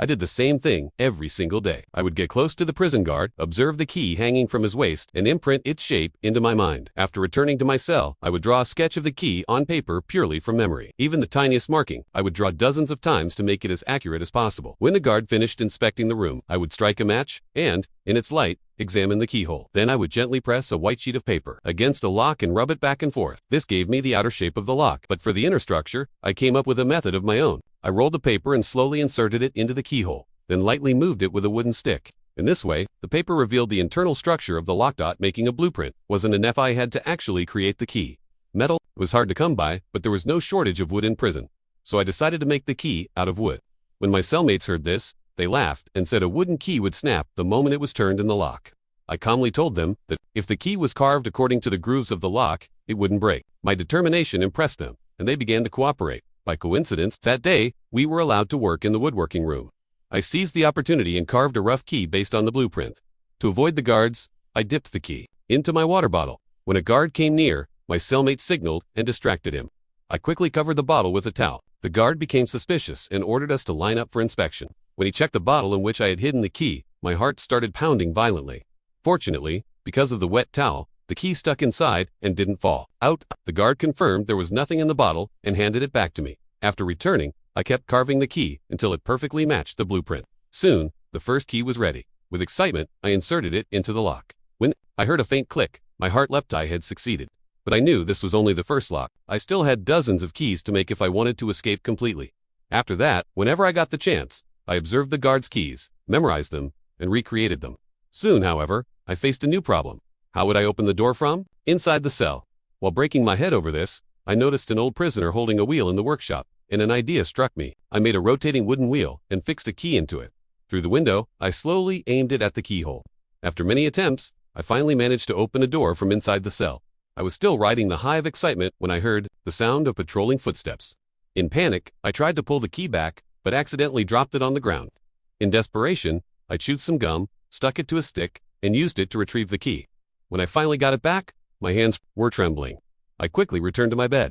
I did the same thing every single day. I would get close to the prison guard, observe the key hanging from his waist, and imprint its shape into my mind. After returning to my cell, I would draw a sketch of the key on paper purely from memory. Even the tiniest marking, I would draw dozens of times to make it as accurate as possible. When the guard finished inspecting the room, I would strike a match and, in its light, examine the keyhole. Then I would gently press a white sheet of paper against a lock and rub it back and forth. This gave me the outer shape of the lock, but for the inner structure, I came up with a method of my own. I rolled the paper and slowly inserted it into the keyhole, then lightly moved it with a wooden stick. In this way, the paper revealed the internal structure of the lock, making a blueprint. Wasn't enough, I had to actually create the key. Metal was hard to come by, but there was no shortage of wood in prison, so I decided to make the key out of wood. When my cellmates heard this, they laughed and said a wooden key would snap the moment it was turned in the lock. I calmly told them that if the key was carved according to the grooves of the lock, it wouldn't break. My determination impressed them, and they began to cooperate. By coincidence, that day, we were allowed to work in the woodworking room. I seized the opportunity and carved a rough key based on the blueprint. To avoid the guards, I dipped the key into my water bottle. When a guard came near, my cellmate signaled and distracted him. I quickly covered the bottle with a towel. The guard became suspicious and ordered us to line up for inspection. When he checked the bottle in which I had hidden the key, my heart started pounding violently. Fortunately, because of the wet towel, the key stuck inside and didn't fall out. The guard confirmed there was nothing in the bottle and handed it back to me. After returning, I kept carving the key until it perfectly matched the blueprint. Soon, the first key was ready. With excitement, I inserted it into the lock. When I heard a faint click, my heart leapt. I had succeeded. But I knew this was only the first lock. I still had dozens of keys to make if I wanted to escape completely. After that, whenever I got the chance, I observed the guard's keys, memorized them, and recreated them. Soon, however, I faced a new problem. How would I open the door from? Inside the cell. While breaking my head over this, I noticed an old prisoner holding a wheel in the workshop, and an idea struck me. I made a rotating wooden wheel and fixed a key into it. Through the window, I slowly aimed it at the keyhole. After many attempts, I finally managed to open a door from inside the cell. I was still riding the high of excitement when I heard the sound of patrolling footsteps. In panic, I tried to pull the key back, but accidentally dropped it on the ground. In desperation, I chewed some gum, stuck it to a stick, and used it to retrieve the key. When I finally got it back, my hands were trembling. I quickly returned to my bed.